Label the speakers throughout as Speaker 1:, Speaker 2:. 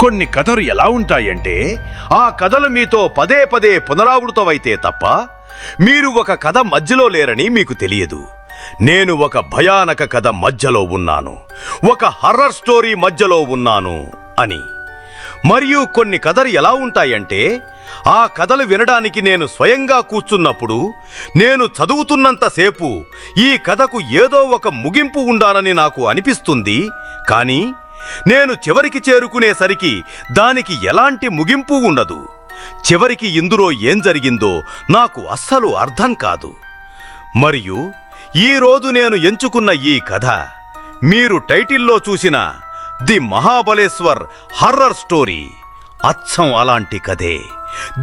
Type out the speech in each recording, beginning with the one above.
Speaker 1: కొన్ని కథలు ఎలా ఉంటాయంటే ఆ కథలు మీతో పదే పదే పునరావృతమైతే తప్ప మీరు ఒక కథ మధ్యలో లేరని మీకు తెలియదు. నేను ఒక భయానక కథ మధ్యలో ఉన్నాను, ఒక హర్రర్ స్టోరీ మధ్యలో ఉన్నాను అని. మరియు కొన్ని కథలు ఎలా ఉంటాయంటే ఆ కథలు వినడానికి నేను స్వయంగా కూర్చున్నప్పుడు నేను చదువుతున్నంతసేపు ఈ కథకు ఏదో ఒక ముగింపు ఉండాలని నాకు అనిపిస్తుంది. కానీ నేను చివరికి చేరుకునేసరికి దానికి ఎలాంటి ముగింపు ఉండదు. చివరికి ఇందులో ఏం జరిగిందో నాకు అస్సలు అర్థం కాదు. మరియు ఈరోజు నేను ఎంచుకున్న ఈ కథ మీరు టైటిల్లో చూసిన ది మహాబలేశ్వర్ హర్రర్ స్టోరీ అచ్చం అలాంటి కథే.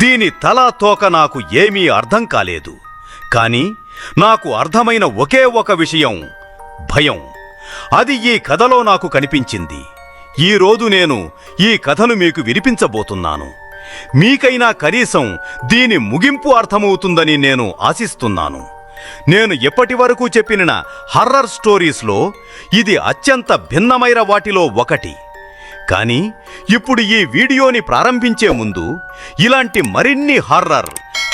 Speaker 1: దీని తలా తోక నాకు ఏమీ అర్థం కాలేదు. కానీ నాకు అర్థమైన ఒకే ఒక విషయం భయం. అది ఈ కథలో నాకు కనిపించింది. ఈరోజు నేను ఈ కథను మీకు వినిపించబోతున్నాను. మీకైనా కనీసం దీని ముగింపు అర్థమవుతుందని నేను ఆశిస్తున్నాను. నేను ఎప్పటి వరకు చెప్పిన హర్రర్ స్టోరీస్లో ఇది అత్యంత భిన్నమైన వాటిలో ఒకటి. కానీ ఇప్పుడు ఈ వీడియోని ప్రారంభించే ముందు ఇలాంటి మరిన్ని హర్రర్,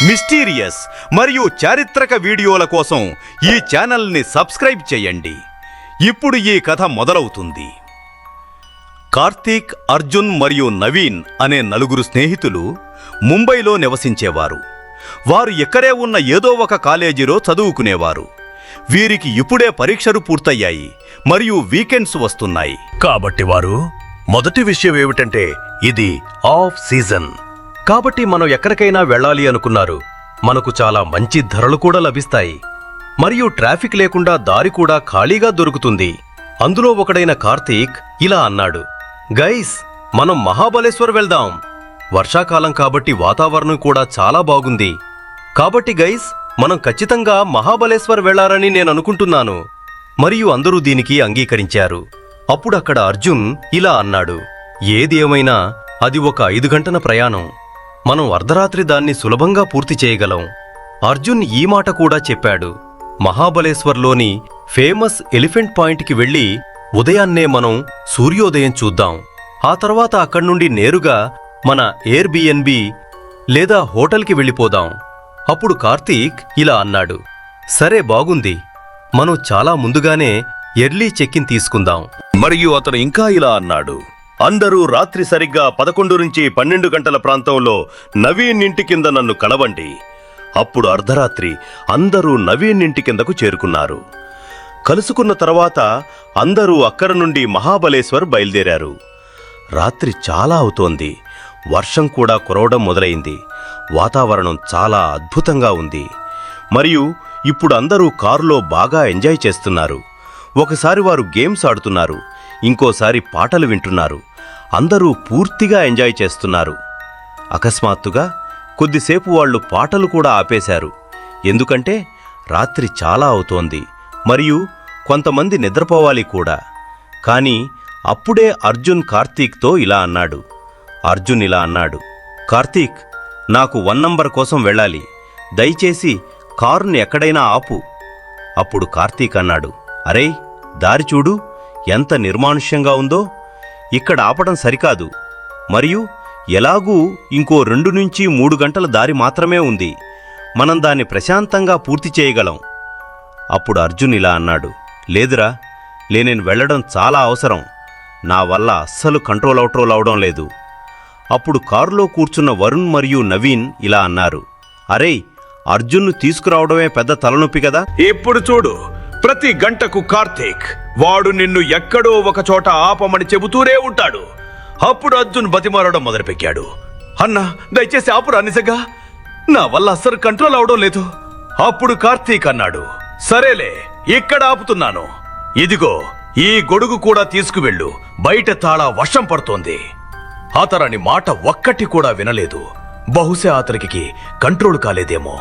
Speaker 1: మిస్టీరియస్ మరియు చారిత్రక వీడియోల కోసం ఈ ఛానల్ని సబ్స్క్రైబ్ చేయండి. ఇప్పుడు ఈ కథ మొదలవుతుంది. కార్తీక్, అర్జున్ మరియు నవీన్ అనే నలుగురు స్నేహితులు ముంబైలో నివసించేవారు. వారు ఎక్కడే ఉన్న ఏదో ఒక కాలేజీలో చదువుకునేవారు. వీరికి ఇప్పుడే పరీక్షలు పూర్తయ్యాయి మరియు వీకెండ్స్ వస్తున్నాయి. కాబట్టి వారు మొదటి విషయం ఏమిటంటే ఇది ఆఫ్ సీజన్. కాబట్టి మనం ఎక్కడికైనా వెళ్ళాలి అనుకున్నారు. మనకు చాలా మంచి ధరలు కూడా లభిస్తాయి మరియు ట్రాఫిక్ లేకుండా దారి కూడా ఖాళీగా దొరుకుతుంది. అందులో ఒకడైన కార్తీక్ ఇలా అన్నాడు, గైస్, మనం మహాబలేశ్వర్ వెళ్దాం. వర్షాకాలం కాబట్టి వాతావరణం కూడా చాలా బాగుంది. కాబట్టి గైస్, మనం ఖచ్చితంగా మహాబలేశ్వర్ వెళ్లారని నేను అనుకుంటున్నాను. మరియు అందరూ దీనికి అంగీకరించారు. అప్పుడు అక్కడ అర్జున్ ఇలా అన్నాడు, ఏది ఏమైనా అది ఒక 5 గంటల ప్రయాణం. మనం అర్ధరాత్రి దాన్ని సులభంగా పూర్తి చేయగలం. అర్జున్ ఈ మాట కూడా చెప్పాడు, మహాబలేశ్వర్లోని ఫేమస్ ఎలిఫెంట్ పాయింట్కి వెళ్లి ఉదయాన్నే మనం సూర్యోదయం చూద్దాం. ఆ తర్వాత అక్కడి నుండి నేరుగా మన ఎయిర్బిఎన్బి లేదా హోటల్కి వెళ్ళిపోదాం. అప్పుడు కార్తీక్ ఇలా అన్నాడు, సరే బాగుంది, మనం చాలా ముందుగానే ఎర్లీ చెక్-ఇన్ తీసుకుందాం. మరియు అతను ఇంకా ఇలా అన్నాడు, అందరూ రాత్రి సరిగ్గా 11 నుంచి 12 గంటల ప్రాంతంలో నవీన్ ఇంటి కింద నన్ను కలవండి. అప్పుడు అర్ధరాత్రి అందరూ నవీన్ ఇంటి కిందకు చేరుకున్నారు. కలుసుకున్న తర్వాత అందరూ అక్కడి నుండి మహాబలేశ్వర్ బయలుదేరారు. రాత్రి చాలా అవుతోంది. వర్షం కూడా కురవడం మొదలైంది. వాతావరణం చాలా అద్భుతంగా ఉంది. మరియు ఇప్పుడు అందరూ కారులో బాగా ఎంజాయ్ చేస్తున్నారు. ఒకసారి వారు గేమ్స్ ఆడుతున్నారు, ఇంకోసారి పాటలు వింటున్నారు. అందరూ పూర్తిగా ఎంజాయ్ చేస్తున్నారు. అకస్మాత్తుగా కొద్దిసేపు వాళ్ళు పాటలు కూడా ఆపేశారు. ఎందుకంటే రాత్రి చాలా అవుతోంది మరియు కొంతమంది నిద్రపోవాలి కూడా. కానీ అప్పుడే అర్జున్ కార్తీక్తో ఇలా అన్నాడు. అర్జున్ ఇలా అన్నాడు, కార్తీక్, నాకు 1 నంబర్ కోసం వెళ్ళాలి. దయచేసి కారుని ఎక్కడైనా ఆపు. అప్పుడు కార్తీక్ అన్నాడు, అరే, దారి చూడు, ఎంత నిర్మానుష్యంగా ఉందో. ఇక్కడ ఆపడం సరికాదు. మరియు ఎలాగూ ఇంకో 2 నుంచి 3 గంటల దారి మాత్రమే ఉంది. మనం దాన్ని ప్రశాంతంగా పూర్తి చేయగలం. అప్పుడు అర్జున్ ఇలా అన్నాడు, లేదురా, నేను వెళ్ళడం చాలా అవసరం. నా వల్ల అస్సలు కంట్రోల్ అవడం లేదు. అప్పుడు కారులో కూర్చున్న వరుణ్ మరియు నవీన్ ఇలా అన్నారు, అరే, అర్జున్ను తీసుకురావడమే పెద్ద తలనొప్పి కదా. ఇప్పుడు చూడు, ప్రతి గంటకు కార్తీక్ వాడు నిన్ను ఎక్కడో ఒక చోట ఆపమని చెబుతూనే ఉంటాడు. అప్పుడు అర్జున్ బతిమారడం మొదలుపెట్టాడు, అన్నా, దయచేసి ఆపురా, నిజంగా నా వల్ల అస్సలు కంట్రోల్ అవడం లేదు. అప్పుడు కార్తీక్ అన్నాడు, సరేలే, ఇక్కడ ఆపుతున్నాను. ఇదిగో ఈ గొడుగు కూడా తీసుకువెళ్ళు, బయట తాళా వర్షం పడుతోంది. అతని మాట ఒక్కటి కూడా వినలేదు. బహుశా అతనికి కంట్రోల్ కాలేదేమో.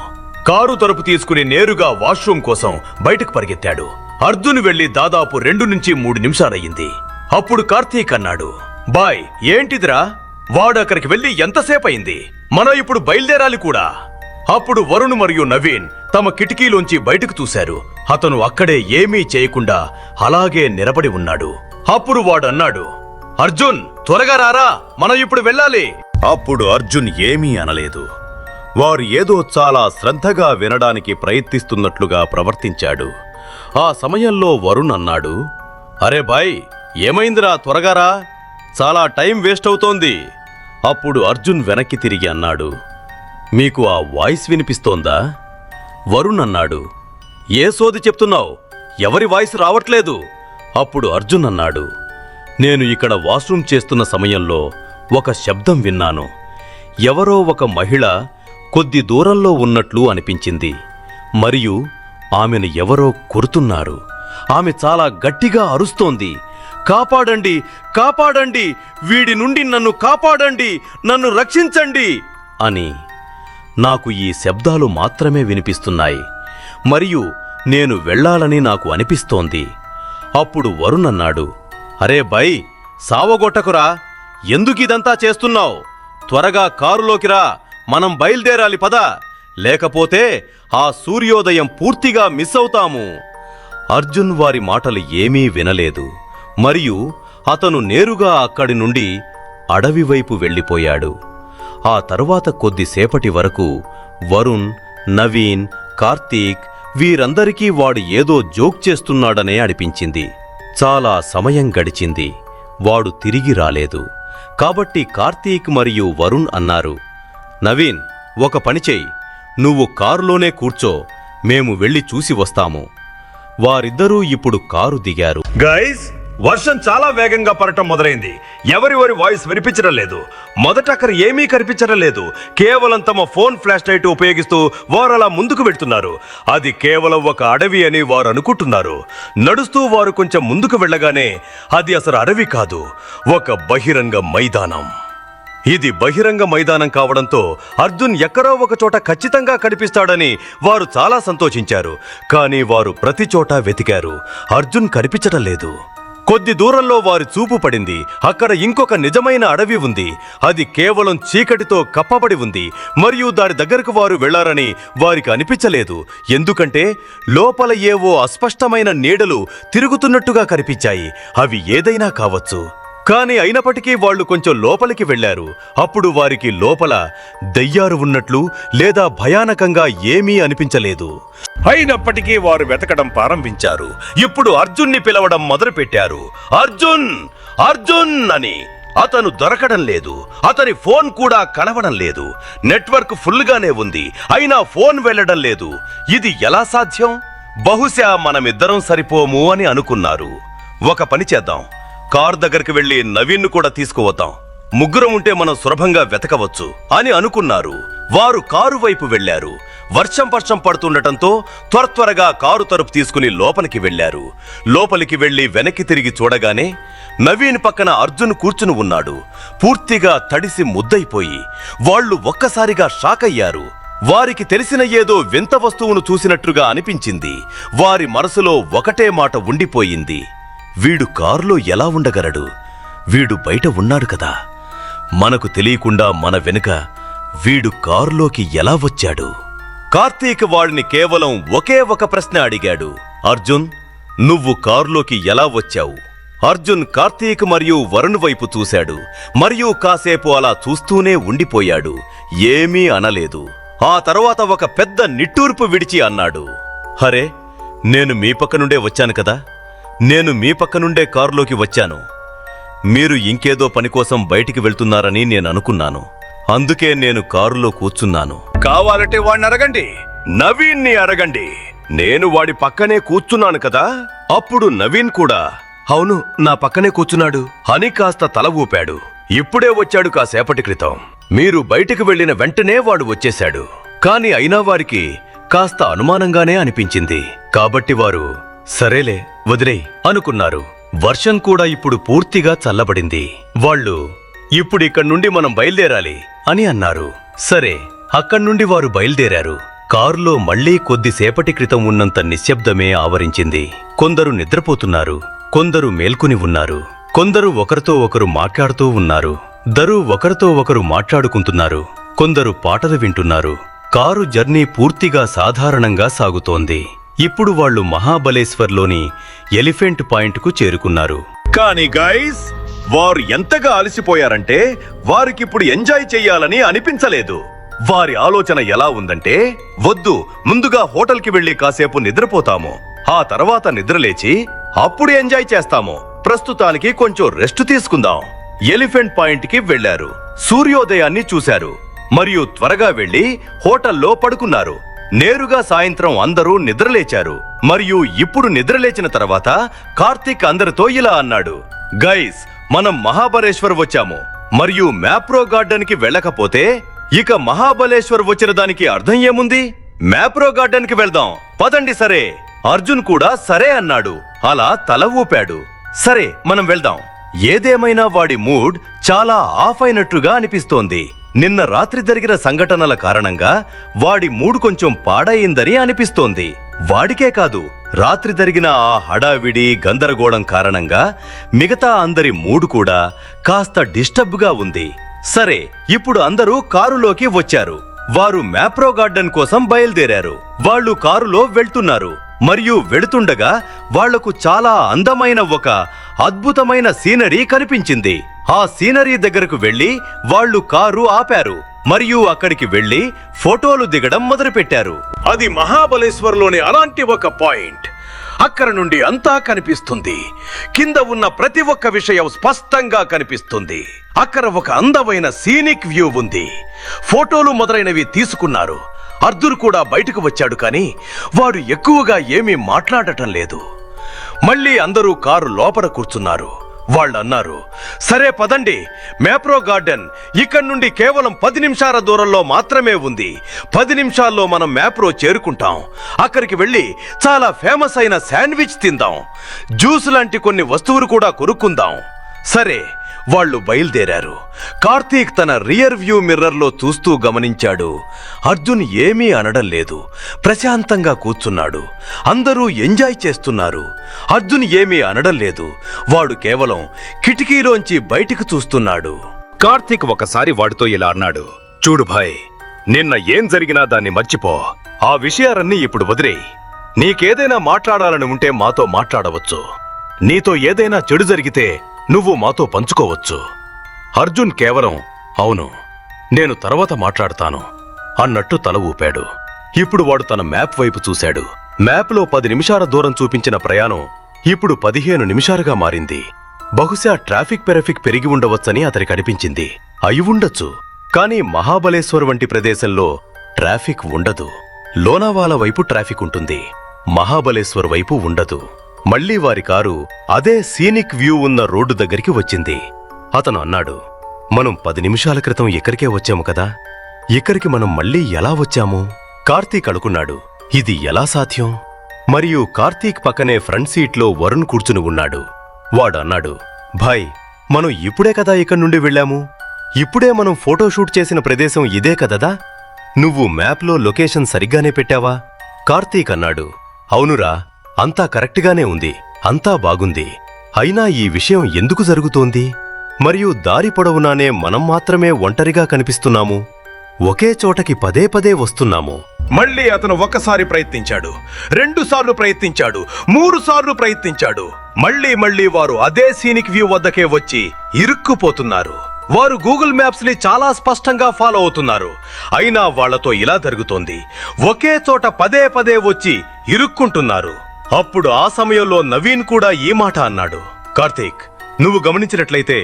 Speaker 1: కారు తలుపు తీసుకుని నేరుగా వాష్రూమ్ కోసం బయటకు పరిగెత్తాడు. అర్జున్ వెళ్లి దాదాపు 2 నుంచి 3 నిమిషాలయ్యింది. అప్పుడు కార్తీక్ అన్నాడు, బాయ్, ఏంటిదిరా, వాడు అక్కడికి వెళ్లి ఎంతసేపు అయింది, మనం ఇప్పుడు బయలుదేరాలి కూడా. అప్పుడు వరుణ్ మరియు నవీన్ తమ కిటికీలోంచి బయటకు చూశారు. అతను అక్కడే ఏమీ చేయకుండా అలాగే నిలబడి ఉన్నాడు. అప్పుడు వాడన్నాడు, అర్జున్, త్వరగా రారా, మనం ఇప్పుడు వెళ్ళాలి. అప్పుడు అర్జున్ ఏమీ అనలేదు. వారు ఏదో చాలా శ్రద్ధగా వినడానికి ప్రయత్నిస్తున్నట్లుగా ప్రవర్తించాడు. ఆ సమయంలో వరుణ్ అన్నాడు, అరే బాయ్, ఏమైందిరా, త్వరగా రా, చాలా టైం వేస్ట్ అవుతోంది. అప్పుడు అర్జున్ వెనక్కి తిరిగి అన్నాడు, మీకు ఆ వాయిస్ వినిపిస్తోందా? వరుణ్ అన్నాడు, ఏ సోది చెప్తున్నావు, ఎవరి వాయిస్ రావట్లేదు. అప్పుడు అర్జున్ అన్నాడు, నేను ఇక్కడ వాష్రూమ్ చేస్తున్న సమయంలో ఒక శబ్దం విన్నాను. ఎవరో ఒక మహిళ కొద్ది దూరంలో ఉన్నట్లు అనిపించింది. మరియు ఆమెను ఎవరో కొరుతున్నారు. ఆమె చాలా గట్టిగా అరుస్తోంది, కాపాడండి, కాపాడండి, వీడి నుండి నన్ను కాపాడండి, నన్ను రక్షించండి అని. నాకు ఈ శబ్దాలు మాత్రమే వినిపిస్తున్నాయి మరియు నేను వెళ్ళాలని నాకు అనిపిస్తోంది. అప్పుడు వరుణ్ అన్నాడు, అరే బై, సావగొట్టకురా, ఎందుకిదంతా చేస్తున్నావు? త్వరగా కారులోకి రా, మనం బయలుదేరాలి పద, లేకపోతే ఆ సూర్యోదయం పూర్తిగా మిస్ అవుతాము. అర్జున్ వారి మాటలు ఏమీ వినలేదు మరియు అతను నేరుగా అక్కడి నుండి అడవి వైపు వెళ్ళిపోయాడు. ఆ తరువాత కొద్దిసేపటి వరకు వరుణ్, నవీన్, కార్తీక్ వీరందరికీ వాడు ఏదో జోక్ చేస్తున్నాడనే అనిపించింది. చాలా సమయం గడిచింది, వాడు తిరిగి రాలేదు. కాబట్టి కార్తీక్ మరియు వరుణ్ అన్నారు, నవీన్, ఒక పని చెయ్యి, నువ్వు కారులోనే కూర్చో, మేము వెళ్ళి చూసి వస్తాము. వారిద్దరూ ఇప్పుడు కారు దిగారు.
Speaker 2: గైస్, వర్షం చాలా వేగంగా పడటం మొదలైంది. ఎవరి వాయిస్ వినిపించడం లేదు. మొదట అక్కడ ఏమీ కనిపించడం లేదు. కేవలం తమ ఫోన్ ఫ్లాష్ లైట్ ఉపయోగిస్తూ వారు అలా ముందుకు వెళ్తున్నారు. అది కేవలం ఒక అడవి అని వారు అనుకుంటున్నారు. నడుస్తూ వారు కొంచెం ముందుకు వెళ్ళగానే అది అసలు అడవి కాదు, ఒక బహిరంగ మైదానం. ఇది బహిరంగ మైదానం కావడంతో అర్జున్ ఎక్కడో ఒక చోట ఖచ్చితంగా కనిపిస్తాడని వారు చాలా సంతోషించారు. కానీ వారు ప్రతి చోట వెతికారు, అర్జున్ కనిపించడం లేదు. కొద్ది దూరంలో వారి చూపు పడింది. అక్కడ ఇంకొక నిజమైన అడవి ఉంది. అది కేవలం చీకటితో కప్పబడి ఉంది మరియు దాని దగ్గరకు వారు వెళ్లారని వారికి అనిపించలేదు. ఎందుకంటే లోపల ఏవో అస్పష్టమైన నీడలు తిరుగుతున్నట్టుగా కనిపించాయి. అవి ఏదైనా కావచ్చు. కానీ అయినప్పటికీ వాళ్ళు కొంచెం లోపలికి వెళ్లారు. అప్పుడు వారికి లోపల దయ్యాలు ఉన్నట్లు లేదా భయానకంగా ఏమీ అనిపించలేదు. అయినప్పటికీ వారు వెతకడం ప్రారంభించారు. ఇప్పుడు అర్జున్ని పిలవడం మొదలుపెట్టారు. అర్జున్, అర్జున్ అని. అతను దొరకడం లేదు. అతని ఫోన్ కూడా కనబడం లేదు. నెట్వర్క్ ఫుల్గానే ఉంది, అయినా ఫోన్ వెళ్లడం లేదు. ఇది ఎలా సాధ్యం? బహుశా మనమిద్దరం సరిపోము అని అనుకున్నారు. ఒక పని చేద్దాం, కారు దగ్గరికి వెళ్లి నవీన్ను కూడా తీసుకువద్దాం. ముగ్గురం ఉంటే మనం సులభంగా వెతకవచ్చు అని అనుకున్నారు. వారు కారు వైపు వెళ్లారు. వర్షం పడుతుండటంతో త్వరగా కారు తలుపు తీసుకుని లోపలికి వెళ్లారు. లోపలికి వెళ్లి వెనక్కి తిరిగి చూడగానే నవీన్ పక్కన అర్జున్ కూర్చుని ఉన్నాడు, పూర్తిగా తడిసి ముద్దయిపోయి. వాళ్లు ఒక్కసారిగా షాక్ అయ్యారు. వారికి తెలిసిన ఏదో వింత వస్తువును చూసినట్లుగా అనిపించింది. వారి మనసులో ఒకటే మాట ఉండిపోయింది, వీడు కారులో ఎలా ఉండగలడు? వీడు బయట ఉన్నాడు కదా, మనకు తెలియకుండా మన వెనుక వీడు కారులోకి ఎలా వచ్చాడు? కార్తీక్ వాడిని కేవలం ఒకే ఒక ప్రశ్న అడిగాడు, అర్జున్, నువ్వు కారులోకి ఎలా వచ్చావు? అర్జున్ కార్తీక్ మరియు వరుణ్ వైపు చూశాడు మరియు కాసేపు అలా చూస్తూనే ఉండిపోయాడు. ఏమీ అనలేదు. ఆ తర్వాత ఒక పెద్ద నిట్టూర్పు విడిచి అన్నాడు, హరే, నేను మీ పక్క నుండే వచ్చాను కదా, నేను మీ పక్క నుండే కారులోకి వచ్చాను. మీరు ఇంకేదో పని కోసం బయటికి వెళ్తున్నారని నేను అనుకున్నాను. అందుకే నేను కారులో కూర్చున్నాను. కావాలంటే వాడిని అడగండి, నవీన్ని అడగండి. నేను వాడి పక్కనే కూర్చున్నాను కదా.
Speaker 1: అప్పుడు నవీన్ కూడా, అవును, నా పక్కనే కూర్చున్నాడు అని కాస్త తల ఊపాడు. ఇప్పుడే వచ్చాడు కాసేపటి క్రితం. మీరు బయటికి వెళ్లిన వెంటనే వాడు వచ్చేశాడు. కాని అయినా వారికి కాస్త అనుమానంగానే అనిపించింది. కాబట్టి వారు సరేలే వదిలేయ్ అనుకున్నారు. వర్షం కూడా ఇప్పుడు పూర్తిగా చల్లబడింది. వాళ్ళు ఇప్పుడిక్కడి నుండి మనం బయలుదేరాలి అని అన్నారు. సరే, అక్కడ్నుండి వారు బయలుదేరారు. కారులో మళ్లీ కొద్దిసేపటి క్రితం ఉన్నంత నిశ్శబ్దమే ఆవరించింది. కొందరు నిద్రపోతున్నారు, కొందరు మేల్కొని ఉన్నారు, కొందరు ఒకరితో ఒకరు మాట్లాడుతూ ఉన్నారు. ఒకరితో ఒకరు మాట్లాడుకుంటున్నారు, కొందరు పాటలు వింటున్నారు. కారు జర్నీ పూర్తిగా సాధారణంగా సాగుతోంది. ఇప్పుడు వాళ్ళు మహాబలేశ్వర్లోని ఎలిఫెంట్ పాయింట్కు చేరుకున్నారు.
Speaker 2: కానీ గైస్,
Speaker 1: వారు ఎంతగా అలసిపోయారంటే వారికిప్పుడు ఎంజాయ్ చెయ్యాలని అనిపించలేదు. వారి ఆలోచన ఎలా ఉందంటే, వద్దు, ముందుగా హోటల్కి వెళ్లి కాసేపు నిద్రపోతాము, ఆ తర్వాత నిద్రలేచి అప్పుడు ఎంజాయ్ చేస్తాము, ప్రస్తుతానికి కొంచెం రెస్ట్ తీసుకుందాం. ఎలిఫెంట్ పాయింట్ కి వెళ్లారు, సూర్యోదయాన్ని చూశారు మరియు త్వరగా వెళ్లి హోటల్లో పడుకున్నారు. నేరుగా సాయంత్రం అందరూ నిద్రలేచారు మరియు ఇప్పుడు నిద్రలేచిన తర్వాత కార్తీక్ అందరితో ఇలా అన్నాడు, గైస్, మనం మహాబలేశ్వర్ వచ్చాము మరియు మ్యాప్రో గార్డెన్ కి వెళ్ళకపోతే ఇక మహాబలేశ్వర్ వచ్చిన దానికి అర్థం ఏముంది? మ్యాప్రో గార్డెన్ కి వెళ్దాం, పదండి. సరే, అర్జున్ కూడా సరే అన్నాడు. అలా తల ఊపాడు. సరే, మనం వెళ్దాం. ఏదేమైనా వాడి మూడ్ చాలా ఆఫ్ అయినట్టుగా అనిపిస్తోంది. నిన్న రాత్రి జరిగిన సంఘటనల కారణంగా వాడి మూడ్ కొంచెం పాడయిందని అనిపిస్తోంది. వాడికే కాదు, రాత్రి జరిగిన ఆ హడావిడి గందరగోళం కారణంగా మిగతా అందరి మూడ్ కూడా కాస్త డిస్టర్బ్ గా ఉంది. సరే, ఇప్పుడు అందరూ కారులోకి వచ్చారు. వారు మ్యాప్రో గార్డెన్ కోసం బయలుదేరారు. వాళ్ళు కారులో వెళ్తున్నారు మరియు వెళుతుండగా వాళ్లకు చాలా అందమైన ఒక అద్భుతమైన సీనరీ కనిపించింది. ఆ సీనరీ దగ్గరకు వెళ్లి వాళ్ళు కారు ఆపారు మరియు అక్కడికి వెళ్లి ఫోటోలు దిగడం మొదలుపెట్టారు.
Speaker 3: అది మహాబలేశ్వర్లోని అలాంటి ఒక పాయింట్. అక్కడ నుండి అంతా కనిపిస్తుంది. కింద ఉన్న ప్రతి ఒక్క విషయం స్పష్టంగా కనిపిస్తుంది. అక్కడ ఒక అందమైన సీనిక్ వ్యూ ఉంది. ఫోటోలు మొదలైనవి తీసుకున్నారు. అర్జున్ కూడా బయటకు వచ్చాడు, కానీ వాడు ఎక్కువగా ఏమీ మాట్లాడటం లేదు. మళ్ళీ అందరూ కారు లోపల కూర్చున్నారు. వాళ్ళన్నారు, సరే పదండి, మ్యాప్రో గార్డెన్ ఇక్కడి నుండి కేవలం 10 నిమిషాల దూరంలో మాత్రమే ఉంది. 10 నిమిషాల్లో మనం మ్యాప్రో చేరుకుంటాం. అక్కడికి వెళ్ళి చాలా ఫేమస్ అయిన శాండ్విచ్ తిందాం, జ్యూస్ లాంటి కొన్ని వస్తువులు కూడా కొనుక్కుందాం. సరే, వాళ్ళు బయలుదేరారు. కార్తీక్ తన రియర్ వ్యూ మిర్రర్లో చూస్తూ గమనించాడు, అర్జున్ ఏమీ అనడం లేదు, ప్రశాంతంగా కూర్చున్నాడు. అందరూ ఎంజాయ్ చేస్తున్నారు. అర్జున్ ఏమీ అనడం లేదు, వాడు కేవలం కిటికీలోంచి బయటికి చూస్తున్నాడు.
Speaker 2: కార్తీక్ ఒకసారి వాడితో ఇలా అన్నాడు, చూడు భాయ్, నిన్న ఏం జరిగినా దాన్ని మర్చిపో. ఆ విషయాలన్నీ ఇప్పుడు వదిలేయ్. నీకేదైనా మాట్లాడాలని ఉంటే మాతో మాట్లాడవచ్చు. నీతో ఏదైనా చెడు జరిగితే నువ్వు మాతో పంచుకోవచ్చు. అర్జున్ కేవలం అవును, నేను తర్వాత మాట్లాడతాను అన్నట్టు తల ఊపాడు. ఇప్పుడు వాడు తన మ్యాప్ వైపు చూశాడు. మ్యాప్లో 10 నిమిషాల దూరం చూపించిన ప్రయాణం ఇప్పుడు 15 నిమిషాలుగా మారింది. బహుశా ట్రాఫిక్ పెరిగి ఉండవచ్చని అతనికి అనిపించింది. అయి ఉండొచ్చు, కానీ మహాబలేశ్వర్ వంటి ప్రదేశంలో ట్రాఫిక్ ఉండదు. లోనావాలా వైపు ట్రాఫిక్ ఉంటుంది, మహాబలేశ్వర్ వైపు ఉండదు. మళ్లీ వారి కారు అదే సీనిక్ వ్యూ ఉన్న రోడ్డు దగ్గరికి వచ్చింది. అతను అన్నాడు, మనం 10 నిమిషాల క్రితం ఇక్కడికే వచ్చాము కదా, ఇక్కడికి మనం మళ్లీ ఎలా వచ్చాము? కార్తీక్ అనుకున్నాడు, ఇది ఎలా సాధ్యం? మరియు కార్తీక్ పక్కనే ఫ్రంట్ సీట్లో వరుణ్ కూర్చుని ఉన్నాడు. వాడు అన్నాడు, భాయ్, మనం ఇప్పుడే కదా ఇక్కడి నుండి వెళ్ళాము. ఇప్పుడే మనం ఫోటోషూట్ చేసిన ప్రదేశం ఇదే కదదా? నువ్వు మ్యాప్లో లొకేషన్ సరిగ్గానే పెట్టావా? కార్తీక్ అన్నాడు, అవునురా, అంతా కరెక్ట్గానే ఉంది, అంతా బాగుంది. అయినా ఈ విషయం ఎందుకు జరుగుతోంది? మరియు దారి పొడవునానే మనం మాత్రమే ఒంటరిగా కనిపిస్తున్నాము. ఒకే చోటకి పదే వస్తున్నాము.
Speaker 3: మళ్ళీ అతను ఒక్కసారి ప్రయత్నించాడు, 2 సార్లు ప్రయత్నించాడు, 3 సార్లు ప్రయత్నించాడు. మళ్ళీ వారు అదే సీనిక్ వ్యూ వద్దకే వచ్చి ఇరుక్కుపోతున్నారు. వారు గూగుల్ మ్యాప్స్ ని చాలా స్పష్టంగా ఫాలో అవుతున్నారు. అయినా వాళ్లతో ఇలా జరుగుతోంది, ఒకే చోట పదే వచ్చి ఇరుక్కుంటున్నారు. అప్పుడు ఆ సమయంలో నవీన్ కూడా ఈ మాట అన్నాడు, కార్తీక్, నువ్వు గమనించినట్లయితే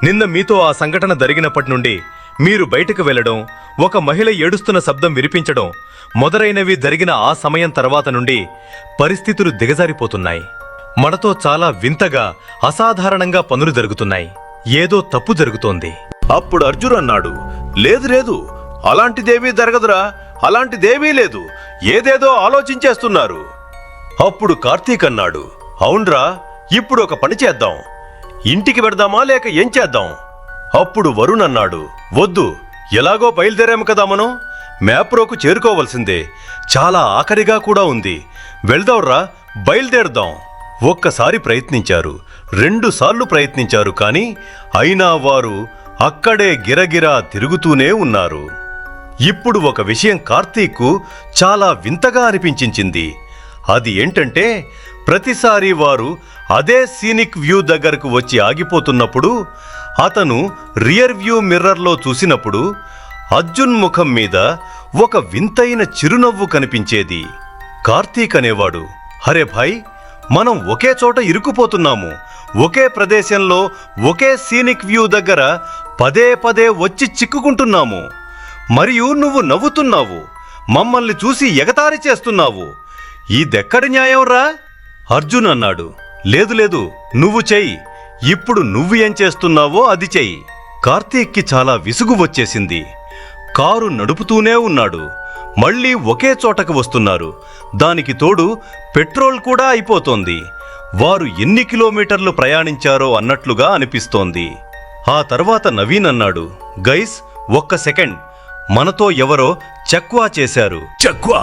Speaker 3: నిన్న మీతో ఆ సంఘటన జరిగినప్పటి నుండి మీరు బయటకు వెళ్లడం, ఒక మహిళ ఏడుస్తున్న శబ్దం వినిపించడం మొదలైనవి జరిగిన ఆ సమయం తర్వాత నుండి పరిస్థితులు దిగజారిపోతున్నాయి. మనతో చాలా వింతగా, అసాధారణంగా పనులు జరుగుతున్నాయి. ఏదో తప్పు జరుగుతోంది.
Speaker 1: అప్పుడు అర్జున్ అన్నాడు, లేదు, అలాంటిదేమీ జరగదురా, అలాంటిదేమీ లేదు, ఏదేదో ఆలోచించేస్తున్నారు. అప్పుడు కార్తీక్ అన్నాడు, అవునరా, ఇప్పుడు ఒక పని చేద్దాం, ఇంటికి వెడదామా లేక ఏం చేద్దాం? అప్పుడు వరుణ్ అన్నాడు, వద్దు, ఎలాగో బయలుదేరాము కదా, మనం మ్యాప్రోకు చేరుకోవలసిందే, చాలా ఆఖరిగా కూడా ఉంది, వెళ్దాంరా, బయలుదేరదాం. ఒక్కసారి ప్రయత్నించారు, 2 సార్లు ప్రయత్నించారు, కానీ అయినా వారు అక్కడే గిరగిరా తిరుగుతూనే ఉన్నారు. ఇప్పుడు ఒక విషయం కార్తీక్కు చాలా వింతగా అనిపించింది. అది ఏంటంటే ప్రతిసారి వారు అదే సీనిక్ వ్యూ దగ్గరకు వచ్చి ఆగిపోతున్నప్పుడు అతను రియర్ వ్యూ మిర్రర్లో చూసినప్పుడు అర్జున్ ముఖం మీద ఒక వింతైన చిరునవ్వు కనిపించేది. కార్తీక్ అనేవాడు, హరే భాయ్, మనం ఒకే చోట ఇరుక్కుపోతున్నాము, ఒకే ప్రదేశంలో ఒకే సీనిక్ వ్యూ దగ్గర పదే పదే వచ్చి చిక్కుకుంటున్నాము. మరియు నువ్వు నవ్వుతున్నావు, మమ్మల్ని చూసి ఎగతాళి చేస్తున్నావు. ఇదెక్కడి న్యాయంరా? అర్జున్ అన్నాడు, లేదు లేదు, నువ్వు చెయ్యి. ఇప్పుడు నువ్వు ఏం చేస్తున్నావో అది చెయ్యి. కార్తీక్కి చాలా విసుగు వచ్చేసింది. కారు నడుపుతూనే ఉన్నాడు. మళ్ళీ ఒకే చోటకు వస్తున్నారు. దానికి తోడు పెట్రోల్ కూడా అయిపోతోంది. వారు ఎన్ని కిలోమీటర్లు ప్రయాణించారో అన్నట్లుగా అనిపిస్తోంది. ఆ తర్వాత నవీన్ అన్నాడు, గైస్, ఒక్క సెకండ్, మనతో ఎవరో చక్వా చేశారు.
Speaker 4: చక్వా?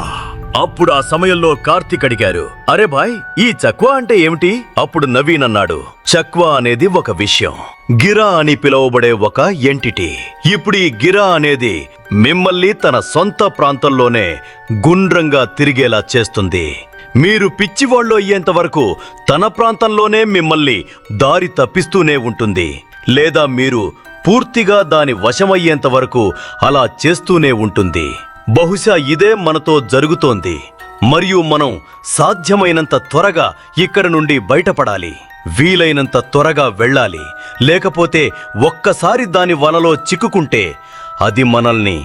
Speaker 4: అప్పుడు ఆ సమయంలో కార్తీక్ అడిగారు, అరే భాయ్, ఈ చక్వా అంటే ఏమిటి? అప్పుడు నవీన్ అన్నాడు, చక్వా అనేది ఒక విషయం, గిరా అని పిలువబడే ఒక ఎంటిటీ. ఇప్పుడు ఈ గిరా అనేది మిమ్మల్ని తన సొంత ప్రాంతంలోనే గుండ్రంగా తిరిగేలా చేస్తుంది. మీరు పిచ్చివాళ్ళు అయ్యేంత వరకు తన ప్రాంతంలోనే మిమ్మల్ని దారి తప్పిస్తూనే ఉంటుంది, లేదా మీరు పూర్తిగా దాని వశమయ్యేంత వరకు అలా చేస్తూనే ఉంటుంది. బహుశా ఇదే మనతో జరుగుతోంది. మరియు మనం సాధ్యమైనంత త్వరగా ఇక్కడ నుండి బయటపడాలి, వీలైనంత త్వరగా వెళ్ళాలి. లేకపోతే ఒక్కసారి దాని వలలో చిక్కుకుంటే అది మనల్ని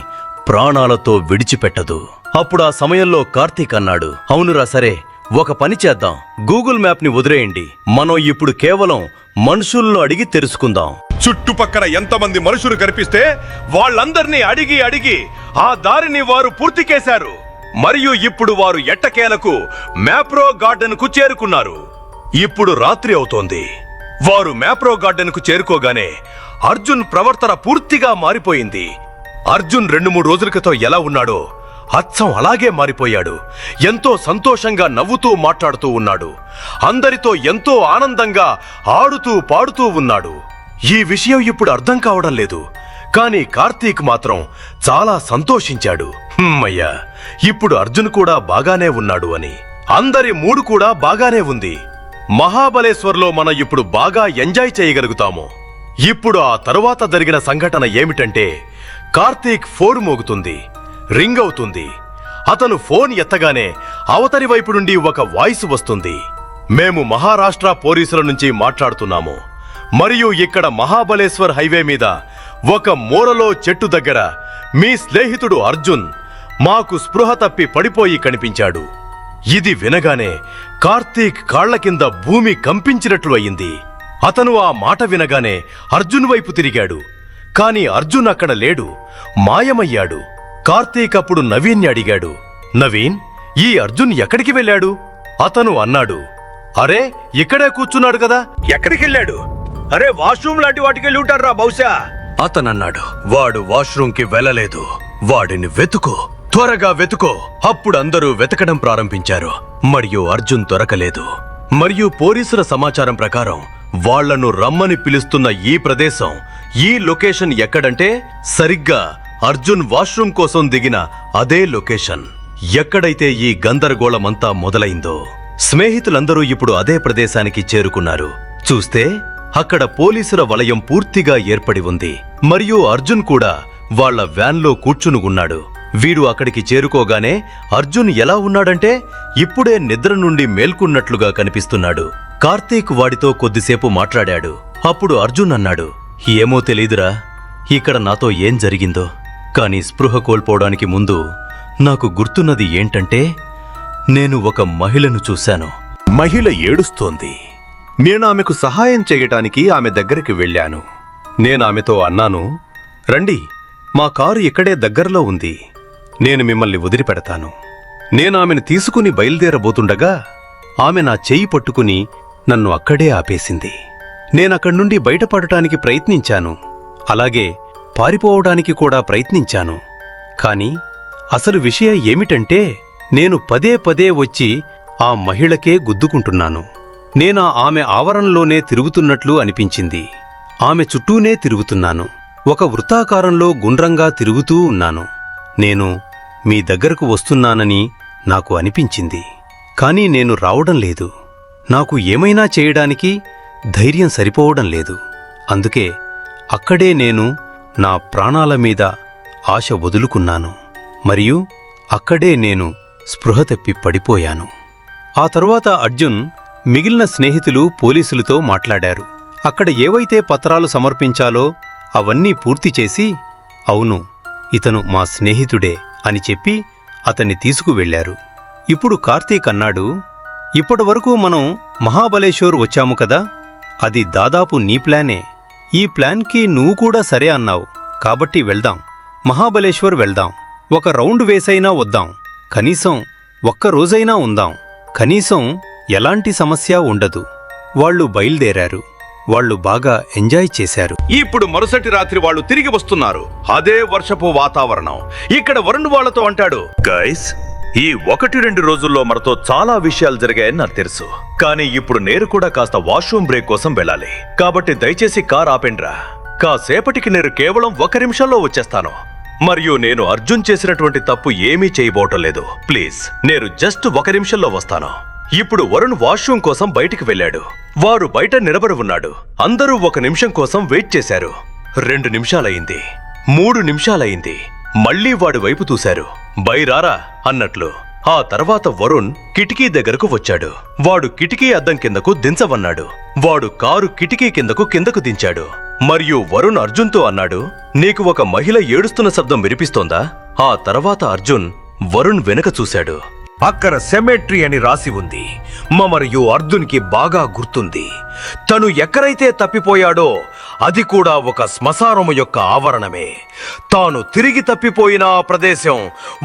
Speaker 4: ప్రాణాలతో విడిచిపెట్టదు. అప్పుడు ఆ సమయంలో కార్తీక్ అన్నాడు, అవునురా, సరే, ఒక పని చేద్దాం, గూగుల్ మ్యాప్ ని వదిలేయండి. మనం ఇప్పుడు కేవలం మనుషులను అడిగి తెలుసుకుందాం.
Speaker 2: చుట్టుపక్కల ఎంతమంది మనుషులు కనిపిస్తే వాళ్ళందర్నీ అడిగి అడిగి ఆ దారిని వారు పూర్తికేశారు. మరియు ఇప్పుడు వారు ఎట్టకేలకు మ్యాప్రో గార్డెన్ కు చేరుకున్నారు. ఇప్పుడు రాత్రి అవుతోంది. వారు మ్యాప్రో గార్డెన్ కు చేరుకోగానే అర్జున్ ప్రవర్తన పూర్తిగా మారిపోయింది. అర్జున్ 2-3 రోజుల క్రితం ఎలా ఉన్నాడో అచ్చం అలాగే మారిపోయాడు. ఎంతో సంతోషంగా నవ్వుతూ మాట్లాడుతూ ఉన్నాడు. అందరితో ఎంతో ఆనందంగా ఆడుతూ పాడుతూ ఉన్నాడు. ఈ విషయం ఇప్పుడు అర్థం కావడం లేదు. కానీ కార్తీక్ మాత్రం చాలా సంతోషించాడు. అయ్యా, ఇప్పుడు అర్జున్ కూడా బాగానే ఉన్నాడు అని. అందరి మూడు కూడా బాగానే ఉంది. మహాబలేశ్వర్లో మనం ఇప్పుడు బాగా ఎంజాయ్ చేయగలుగుతాము. ఇప్పుడు ఆ తరువాత జరిగిన సంఘటన ఏమిటంటే, కార్తీక్ ఫోన్ మోగుతుంది, రింగ్ అవుతుంది. అతను ఫోన్ ఎత్తగానే అవతలి వైపు నుండి ఒక వాయిస్ వస్తుంది. మేము మహారాష్ట్ర పోలీసుల నుంచి మాట్లాడుతున్నాము. మరియు ఇక్కడ మహాబలేశ్వర్ హైవే మీద ఒక మూలలో చెట్టు దగ్గర మీ స్నేహితుడు అర్జున్ మాకు స్పృహ తప్పి పడిపోయి కనిపించాడు. ఇది వినగానే కార్తీక్ కాళ్ల కింద భూమి కంపించినట్లు అయింది. అతను ఆ మాట వినగానే అర్జున్ వైపు తిరిగాడు. కాని అర్జున్ అక్కడ లేడు, మాయమయ్యాడు. కార్తీక్ అప్పుడు నవీన్ని అడిగాడు, నవీన్, ఈ అర్జున్ ఎక్కడికి వెళ్ళాడు? అతను అన్నాడు, అరే, ఇక్కడే కూర్చున్నాడు కదా. ఎక్కడికి వెళ్ళాడు? అరే, వాష్రూమ్ లాంటి వాటికి వెళ్ళి ఉంటారా బహుశా.
Speaker 1: అతనన్నాడు, వాడు వాష్రూమ్కి వెళ్ళలేదు, వాడిని వెతుకో, త్వరగా వెతుకో. అప్పుడు అందరూ వెతకడం ప్రారంభించారు. మరియు అర్జున్ దొరకలేదు. మరియు పోలీసుల సమాచారం ప్రకారం వాళ్లను రమ్మని పిలుస్తున్న ఈ ప్రదేశం, ఈ లొకేషన్ ఎక్కడంటే సరిగ్గా అర్జున్ వాష్రూమ్ కోసం దిగిన అదే లొకేషన్. ఎక్కడైతే ఈ గందరగోళమంతా మొదలైందో, స్నేహితులందరూ ఇప్పుడు అదే ప్రదేశానికి చేరుకున్నారు. చూస్తే అక్కడ పోలీసుల వలయం పూర్తిగా ఏర్పడి ఉంది. మరియు అర్జున్ కూడా వాళ్ల వ్యాన్లో కూర్చుని ఉన్నాడు. వీరు అక్కడికి చేరుకోగానే అర్జున్ ఎలా ఉన్నాడంటే ఇప్పుడే నిద్ర నుండి మేల్కొన్నట్లుగా కనిపిస్తున్నాడు. కార్తీక్ వాడితో కొద్దిసేపు మాట్లాడాడు. అప్పుడు అర్జున్ అన్నాడు, ఏమో తెలీదురా, ఇక్కడ నాతో ఏం జరిగిందో. కాని స్పృహ కోల్పోవడానికి ముందు నాకు గుర్తున్నది ఏంటంటే, నేను ఒక మహిళను చూశాను. మహిళ ఏడుస్తోంది. నేనామెకు సహాయం చేయటానికి ఆమె దగ్గరికి వెళ్ళాను. నేనామెతో అన్నాను, రండి, మా కారు ఇక్కడే దగ్గరలో ఉంది, నేను మిమ్మల్ని వదిలిపెడతాను. నేనామెను తీసుకుని బయలుదేరబోతుండగా ఆమె నా చెయ్యి పట్టుకుని నన్ను అక్కడే ఆపేసింది. నేనక్కడి నుండి బయటపడటానికి ప్రయత్నించాను, అలాగే పారిపోవడానికి కూడా ప్రయత్నించాను. కాని అసలు విషయం ఏమిటంటే, నేను పదే పదే వచ్చి ఆ మహిళకే గుద్దుకుంటున్నాను. నేనా ఆమె ఆవరణలోనే తిరుగుతున్నట్లు అనిపించింది. ఆమె చుట్టూనే తిరుగుతున్నాను. ఒక వృత్తాకారంలో గుండ్రంగా తిరుగుతూ ఉన్నాను. నేను మీ దగ్గరకు వస్తున్నానని నాకు అనిపించింది. కాని నేను రావడం లేదు. నాకు ఏమైనా చేయడానికి ధైర్యం సరిపోవడం లేదు. అందుకే అక్కడే నేను నా ప్రాణాల మీద ఆశ వదులుకున్నాను. మరియు అక్కడే నేను స్పృహ తప్పి పడిపోయాను. ఆ తరువాత అర్జున్ మిగిలిన స్నేహితులు పోలీసులతో మాట్లాడారు. అక్కడ ఏవైతే పత్రాలు సమర్పించాలో అవన్నీ పూర్తి చేసి, అవును, ఇతను మా స్నేహితుడే అని చెప్పి అతన్ని తీసుకువెళ్లారు. ఇప్పుడు కార్తీక్ అన్నాడు, ఇప్పటివరకు మనం మహాబలేశ్వర్ వచ్చాము కదా, అది దాదాపు నీ ప్లానే. ఈ ప్లాన్కి నువ్వు కూడా సరే అన్నావు. కాబట్టి వెళ్దాం, మహాబలేశ్వర్ వెళ్దాం. ఒక రౌండ్ వేసైనా వద్దాం. కనీసం ఒక్క రోజైనా ఉందాం. కనీసం ఎలాంటి సమస్య ఉండదు. వాళ్ళు బయలుదేరారు. వాళ్ళు బాగా ఎంజాయ్ చేశారు.
Speaker 3: ఇప్పుడు మరుసటి రాత్రి వాళ్ళు తిరిగి వస్తున్నారు. అదే వర్షపు వాతావరణం. ఇక్కడ వరుణ్ వాళ్ళతో అంటాడు,
Speaker 4: గైస్, ఈ 1-2 రోజుల్లో మనతో చాలా విషయాలు జరిగాయని నాకు తెలుసు. కానీ ఇప్పుడు నేను కూడా కాస్త వాష్రూమ్ బ్రేక్ కోసం వెళ్ళాలి. కాబట్టి దయచేసి కార్ ఆపండ్రా. కాసేపటికి నేను కేవలం 1 నిమిషంలో వచ్చేస్తాను. మరియు నేను అర్జున్ చేసినటువంటి తప్పు ఏమీ చేయబోవటం లేదు. ప్లీజ్, నేను జస్ట్ 1 నిమిషంలో వస్తాను. ఇప్పుడు వరుణ్ వాష్రూమ్ కోసం బయటికి వెళ్ళాడు. వాడు బయట నిలబడి ఉన్నాడు. అందరూ 1 నిమిషం కోసం వెయిట్ చేశారు. 2 నిమిషాలయింది, 3 నిమిషాలయింది. మళ్లీ వాడి వైపు చూశారు. బైరారా అన్నట్లు. ఆ తర్వాత వరుణ్ కిటికీ దగ్గరకు వచ్చాడు. వాడు కిటికీ అద్దం కిందకు దించవన్నాడు. వాడు కారు కిటికీ కిందకు దించాడు. మరియు వరుణ్ అర్జున్తో అన్నాడు, నీకు ఒక మహిళ ఏడుస్తున్న శబ్దం వినిపిస్తోందా? ఆ తర్వాత అర్జున్ వరుణ్ వెనుక చూశాడు.
Speaker 2: అక్కడ సెమెట్రీ అని రాసి ఉంది. మరియు అర్జున్కి బాగా గుర్తుంది. తను ఎక్కడైతే తప్పిపోయాడో అది కూడా ఒక శ్మశానము యొక్క ఆవరణమే. తాను తిరిగి తప్పిపోయిన ఆ ప్రదేశం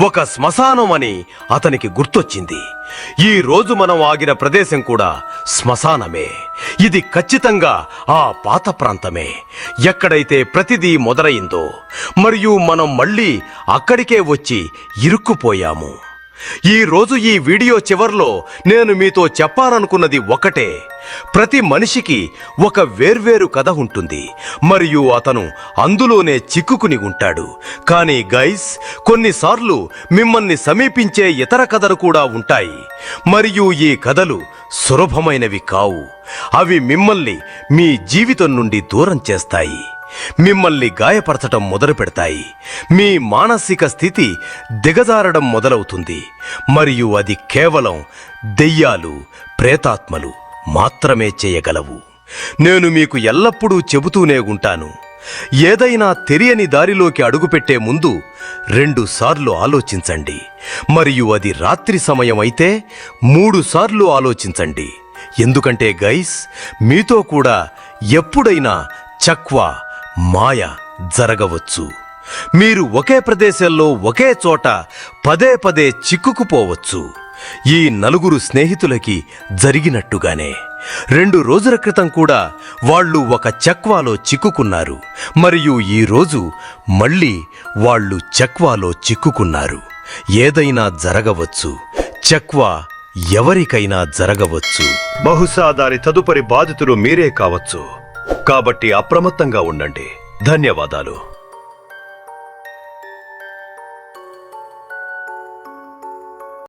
Speaker 2: ఒక శ్మశానం అని అతనికి గుర్తొచ్చింది. ఈ రోజు మనం ఆగిన ప్రదేశం కూడా శ్మశానమే. ఇది ఖచ్చితంగా ఆ పాత ప్రాంతమే, ఎక్కడైతే ప్రతిదీ మొదలైందో. మరియు మనం మళ్ళీ అక్కడికే వచ్చి ఇరుక్కుపోయాము. ఈ రోజు ఈ వీడియో చివర్లో నేను మీతో చెప్పాలనుకున్నది ఒకటే. ప్రతి మనిషికి ఒక వేర్వేరు కథ ఉంటుంది మరియు అతను అందులోనే చిక్కుకుని ఉంటాడు. కానీ గైస్, కొన్నిసార్లు మిమ్మల్ని సమీపించే ఇతర కథలు కూడా ఉంటాయి. మరియు ఈ కథలు సులభమైనవి కావు. అవి మిమ్మల్ని మీ జీవితం నుండి దూరం చేస్తాయి. మిమ్మల్ని గాయపరచటం మొదలు పెడతాయి. మీ మానసిక స్థితి దిగజారడం మొదలవుతుంది. మరియు అది కేవలం దెయ్యాలు, ప్రేతాత్మలు మాత్రమే చేయగలవు. నేను మీకు ఎల్లప్పుడూ చెబుతూనే ఉంటాను, ఏదైనా తెలియని దారిలోకి అడుగుపెట్టే ముందు 2 సార్లు ఆలోచించండి. మరియు అది రాత్రి సమయం అయితే 3 సార్లు ఆలోచించండి. ఎందుకంటే గైస్, మీతో కూడా ఎప్పుడైనా చక్వా, మాయ జరగవచ్చు. మీరు ఒకే ప్రదేశంలో ఒకే చోట పదే పదే చిక్కుకుపోవచ్చు. ఈ 4 స్నేహితులకి జరిగినట్టుగానే 2 రోజుల క్రితం కూడా వాళ్ళు ఒక చక్వాలో చిక్కుకున్నారు. మరియు ఈ రోజు మళ్ళీ వాళ్ళు చక్వాలో చిక్కుకున్నారు. ఏదైనా జరగవచ్చు. చక్వా ఎవరికైనా జరగవచ్చు.
Speaker 4: బహుశా దాని తదుపరి బాధితులు మీరే కావచ్చు. కాబట్టి అప్రమత్తంగా ఉండండి. ధన్యవాదాలు.